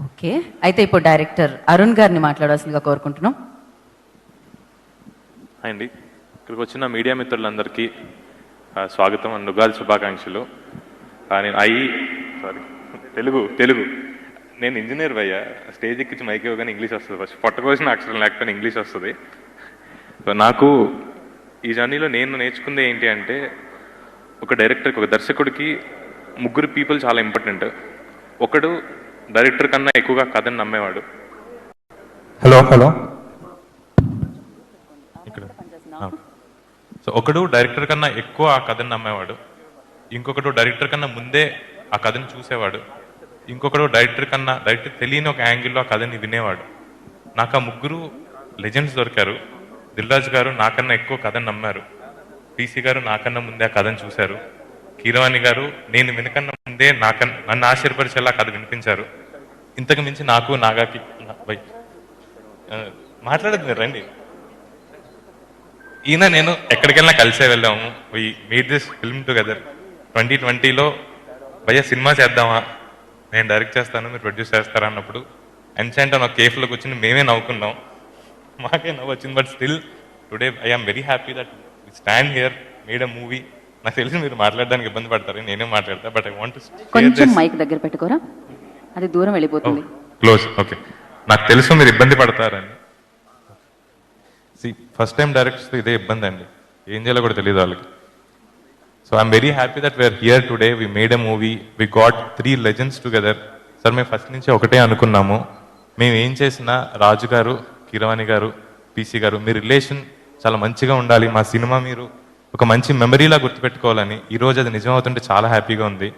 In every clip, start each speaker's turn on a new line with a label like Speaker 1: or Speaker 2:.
Speaker 1: Okay, అయితే ఇప్పుడు director Arun గారిని మాట్లాడాల్సిందిగా కోరుకుంటున్నాం.
Speaker 2: అండి, ఇక్కడికి వచ్చిన మీడియా మిత్రులందరికీ స్వాగతం అండ్ ఉగాది శుభాకాంక్షలు. నేను తెలుగు నేను ఇంజనీర్ భయ్యా. స్టేజ్ ఎక్కించి మైక్ ఇవ్వగానే ఇంగ్లీష్ వస్తుంది. ఫస్ట్ పొట్టకోసిన అక్షరం లేకపోయినా ఇంగ్లీష్ వస్తుంది. సో నాకు ఈ జర్నీలో నేను నేర్చుకుంది ఏంటి అంటే, ఒక డైరెక్టర్కి, ఒక దర్శకుడికి ముగ్గురు పీపుల్ చాలా ఇంపార్టెంట్. ఒకడు డైరెక్టర్ కన్నా ఎక్కువగా కథను నమ్మేవాడు. హలో ఇక్కడ. సో ఒకడు డైరెక్టర్ కన్నా ఎక్కువ ఆ కథను నమ్మేవాడు, ఇంకొకడు డైరెక్టర్ కన్నా ముందే ఆ కథను చూసేవాడు, ఇంకొకడు డైరెక్టర్ తెలియని ఒక యాంగిల్లో ఆ కథని వినేవాడు. నాకు ఆ ముగ్గురు లెజెండ్స్ దొరికారు. దిల్ రాజు గారు నాకన్నా ఎక్కువ కథను నమ్మారు, పీసీ గారు నాకన్నా ముందే ఆ కథను చూశారు, కీరవాణి గారు నేను వినకన్నా ముందే నన్ను ఆశ్చర్యపరిచేలా కథ వినిపించారు. ఇంతకు మించి నాకు నాగాకి మాట్లాడదు మీరు రండి. ఈయన నేను ఎక్కడికెళ్ళినా కలిసే వెళ్ళాము. We made this film together. 2020లో భయ్య సినిమా చేద్దామా, నేను డైరెక్ట్ చేస్తాను మీరు ప్రొడ్యూస్ చేస్తారా అన్నప్పుడు ఎన్సెంట్ ఒక కేఫ్లో కూర్చుని మేమే నవ్వుకున్నాం. మాకే నవ్వు వచ్చింది. But still today I am very happy that we stand here, made a movie. నాకు తెలిసి మీరు మాట్లాడడానికి ఇబ్బంది పడతారు, నేనే మాట్లాడతా. బట్ ఐ వాంట్
Speaker 1: కొంచెం మైక్ దగ్గర పెట్టుకోరా, అది దూరం వెళ్ళిపోతుంది.
Speaker 2: క్లోజ్. ఓకే, నాకు తెలుసు మీరు ఇబ్బంది పడతారని. ఫస్ట్ టైం డైరెక్ట్స్ ఇదే ఇబ్బంది అండి, ఏం చేయాలో కూడా తెలియదు వాళ్ళకి. So I'm very happy that we are here today. We made a movie, we got 3 legends together. Sir మేము ఫస్ట్ నుంచి ఒకటే అనుకున్నాము, మేము ఏం చేసినా రాజు గారు, కీరవాణి గారు, పీసీ గారు మీ రిలేషన్ చాలా మంచిగా ఉండాలి, మా సినిమా మీరు ఒక మంచి మెమరీలా గుర్తుపెట్టుకోవాలని. ఈరోజు అది నిజమవుతుంటే చాలా హ్యాపీగా ఉంది.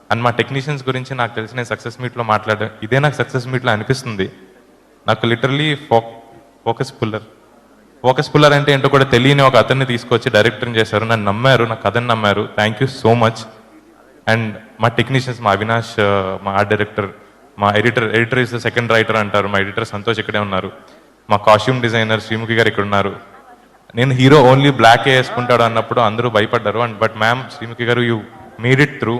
Speaker 2: అండ్ మా టెక్నీషియన్స్ గురించి నాకు తెలిసిన సక్సెస్ మీట్లో మాట్లాడడం ఇదే నాకు సక్సెస్ మీట్లో అనిపిస్తుంది. నాకు లిటరలీ ఫోకస్ పుల్లర్ అంటే ఏంటో కూడా తెలియని ఒక అతన్ని తీసుకొచ్చి డైరెక్టర్ని చేశారు, నన్ను నమ్మారు, నా కథను నమ్మారు. Thank you so much. And మా టెక్నీషియన్స్, మా అవినాష్, మా ఆర్ట్ డైరెక్టర్, మా editor is the second writer అంటారు, మా ఎడిటర్ సంతోష్ ఇక్కడే ఉన్నారు, మా కాస్ట్యూమ్ డిజైనర్ శ్రీముఖి గారు ఇక్కడ ఉన్నారు. నేను హీరో ఓన్లీ బ్లాక్ వేసుకుంటాడు అన్నప్పుడు అందరూ భయపడ్డారు. అండ్ బట్ మ్యామ్ శ్రీముఖి గారు you made it through.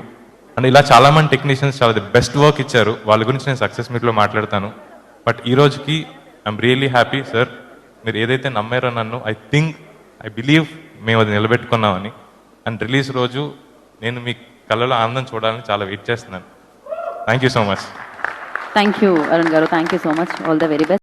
Speaker 2: And ఇలా చాలా మంది టెక్నీషియన్స్ చాలా బెస్ట్ వర్క్ ఇచ్చారు, వాళ్ళ గురించి నేను సక్సెస్ మీట్లో మాట్లాడతాను. బట్ ఈ రోజుకి ఐఎమ్ రియల్లీ హ్యాపీ సార్. మీరు ఏదైతే నమ్మారో నన్ను, ఐ బిలీవ్ మేము అది నిలబెట్టుకున్నామని. అండ్ రిలీజ్ రోజు నేను మీ కళ్ళలో ఆనందం చూడాలని చాలా వెయిట్ చేస్తున్నాను. Thank you so much.
Speaker 1: Thank you Arun garu, thank you so much. All the very best.